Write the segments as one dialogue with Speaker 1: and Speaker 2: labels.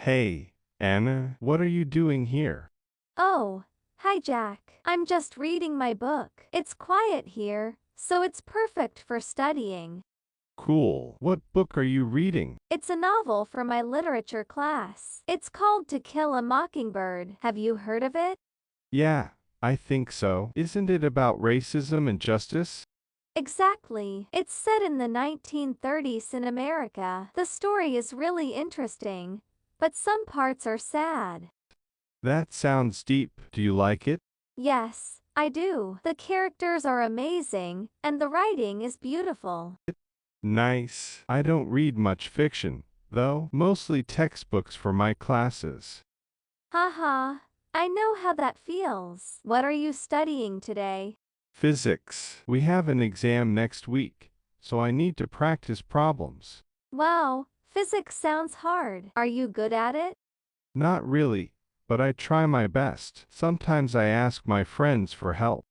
Speaker 1: Hey, Anna, what are you doing here?
Speaker 2: Oh, hi Jack. I'm just reading my book. It's quiet here, so it's perfect for studying.
Speaker 1: Cool. What book are you reading?
Speaker 2: It's a novel for my literature class. It's called To Kill a Mockingbird. Have you heard of it?
Speaker 1: Yeah, I think so. Isn't it about racism and justice?
Speaker 2: Exactly. It's set in the 1930s in America. The story is really interesting, but some parts are sad.
Speaker 1: That sounds deep. Do you like it?
Speaker 2: Yes, I do. The characters are amazing, and the writing is beautiful.
Speaker 1: Nice. I don't read much fiction, though, mostly textbooks for my classes.
Speaker 2: Haha, I know how that feels. What are you studying today?
Speaker 1: Physics. We have an exam next week, so I need to practice problems.
Speaker 2: Wow, physics sounds hard. Are you good at it?
Speaker 1: Not really, but I try my best. Sometimes I ask my friends for help.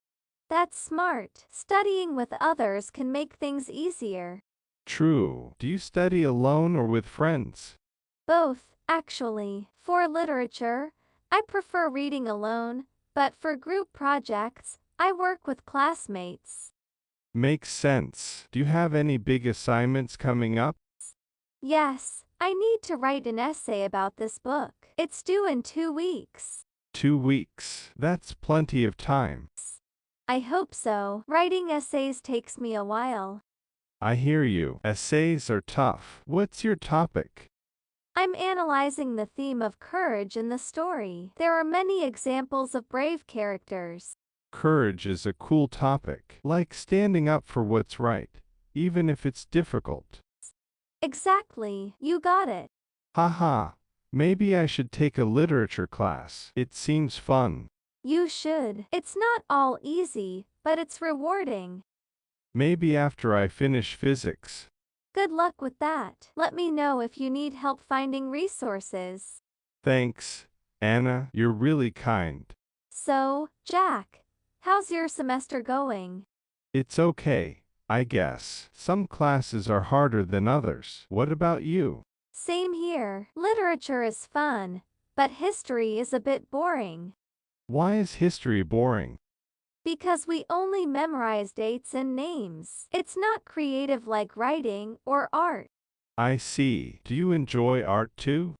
Speaker 2: That's smart. Studying with others can make things easier.
Speaker 1: True. Do you study alone or with friends?
Speaker 2: Both, actually. For literature, I prefer reading alone, but for group projects, I work with classmates.
Speaker 1: Makes sense. Do you have any big assignments coming up?
Speaker 2: Yes, I need to write an essay about this book. It's due in 2 weeks.
Speaker 1: 2 weeks. That's plenty of time.
Speaker 2: I hope so. Writing essays takes me a while.
Speaker 1: I hear you. Essays are tough. What's your topic?
Speaker 2: I'm analyzing the theme of courage in the story. There are many examples of brave characters.
Speaker 1: Courage is a cool topic, like standing up for what's right, even if it's difficult.
Speaker 2: Exactly, you got it.
Speaker 1: Haha. Maybe I should take a literature class. It seems fun.
Speaker 2: You should. It's not all easy, but it's rewarding.
Speaker 1: Maybe after I finish physics.
Speaker 2: Good luck with that. Let me know if you need help finding resources.
Speaker 1: Thanks, Anna. You're really kind.
Speaker 2: So, Jack, how's your semester going?
Speaker 1: It's okay, I guess. Some classes are harder than others. What about you?
Speaker 2: Same here. Literature is fun, but history is a bit boring.
Speaker 1: Why is history boring?
Speaker 2: Because we only memorize dates and names. It's not creative like writing or art.
Speaker 1: I see. Do you enjoy art too?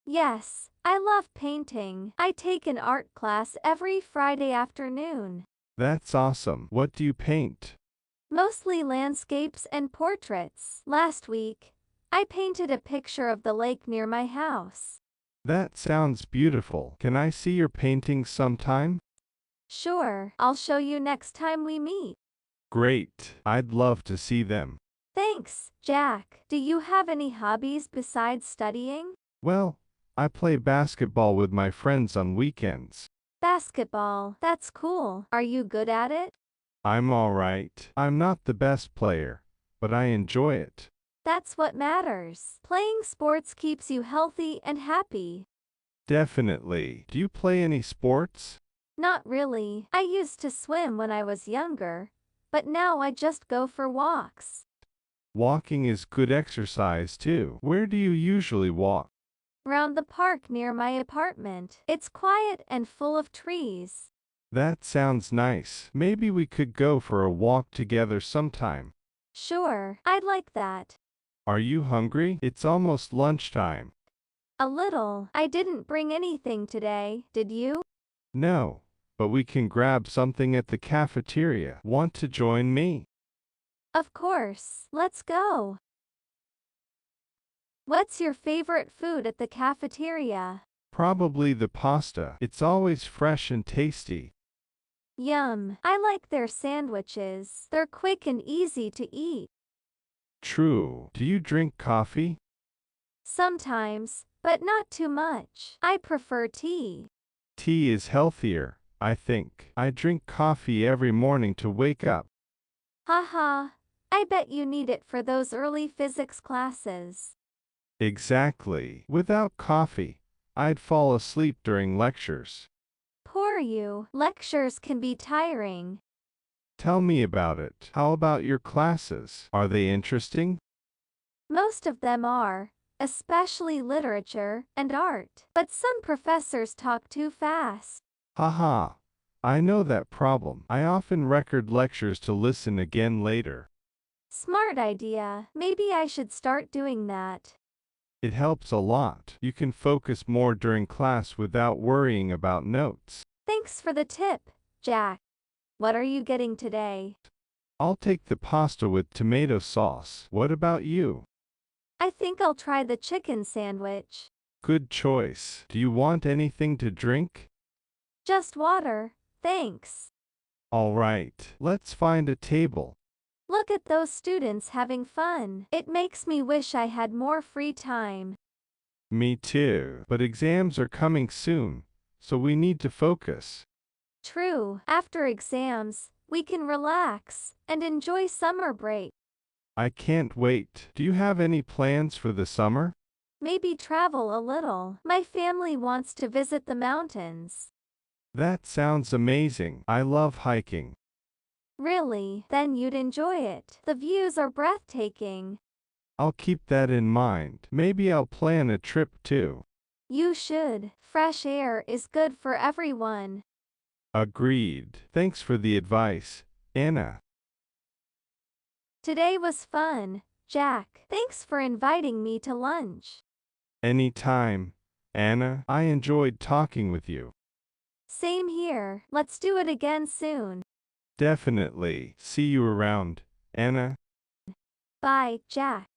Speaker 2: Yes, I love painting. I take an art class every Friday afternoon.
Speaker 1: That's awesome. What do you paint?
Speaker 2: Mostly landscapes and portraits. Last week, I painted a picture of the lake near my house.
Speaker 1: That sounds beautiful. Can I see your paintings sometime?
Speaker 2: Sure, I'll show you next time we meet.
Speaker 1: Great. I'd love to see them.
Speaker 2: Thanks, Jack. Do you have any hobbies besides studying?
Speaker 1: Well, I play basketball with my friends on weekends.
Speaker 2: Basketball. That's cool. Are you good at it?
Speaker 1: I'm alright. I'm not the best player, but I enjoy it.
Speaker 2: That's what matters. Playing sports keeps you healthy and happy.
Speaker 1: Definitely. Do you play any sports?
Speaker 2: Not really. I used to swim when I was younger, but now I just go for walks.
Speaker 1: Walking is good exercise too. Where do you usually walk?
Speaker 2: Round the park near my apartment. It's quiet and full of trees.
Speaker 1: That sounds nice. Maybe we could go for a walk together sometime.
Speaker 2: Sure, I'd like that.
Speaker 1: Are you hungry? It's almost lunchtime.
Speaker 2: A little. I didn't bring anything today, did you?
Speaker 1: No, but we can grab something at the cafeteria. Want to join me?
Speaker 2: Of course. Let's go. What's your favorite food at the cafeteria?
Speaker 1: Probably the pasta. It's always fresh and tasty.
Speaker 2: Yum. I like their sandwiches. They're quick and easy to eat.
Speaker 1: True. Do you drink coffee?
Speaker 2: Sometimes, but not too much. I prefer tea.
Speaker 1: Tea is healthier, I think. I drink coffee every morning to wake up.
Speaker 2: Haha. I bet you need it for those early physics classes.
Speaker 1: Exactly. Without coffee, I'd fall asleep during lectures.
Speaker 2: Poor you. Lectures can be tiring.
Speaker 1: Tell me about it. How about your classes? Are they interesting?
Speaker 2: Most of them are, especially literature and art. But some professors talk too fast.
Speaker 1: Haha. I know that problem. I often record lectures to listen again later.
Speaker 2: Smart idea. Maybe I should start doing that.
Speaker 1: It helps a lot. You can focus more during class without worrying about notes.
Speaker 2: Thanks for the tip, Jack. What are you getting today?
Speaker 1: I'll take the pasta with tomato sauce. What about you?
Speaker 2: I think I'll try the chicken sandwich.
Speaker 1: Good choice. Do you want anything to drink?
Speaker 2: Just water, thanks.
Speaker 1: All right, let's find a table.
Speaker 2: Look at those students having fun. It makes me wish I had more free time.
Speaker 1: Me too. But exams are coming soon, so we need to focus.
Speaker 2: True, after exams, we can relax and enjoy summer break.
Speaker 1: I can't wait. Do you have any plans for the summer?
Speaker 2: Maybe travel a little. My family wants to visit the mountains.
Speaker 1: That sounds amazing. I love hiking.
Speaker 2: Really? Then you'd enjoy it. The views are breathtaking.
Speaker 1: I'll keep that in mind. Maybe I'll plan a trip too.
Speaker 2: You should. Fresh air is good for everyone.
Speaker 1: Agreed. Thanks for the advice, Anna.
Speaker 2: Today was fun, Jack. Thanks for inviting me to lunch.
Speaker 1: Anytime, Anna. I enjoyed talking with you.
Speaker 2: Same here. Let's do it again soon.
Speaker 1: Definitely. See you around, Anna.
Speaker 2: Bye, Jack.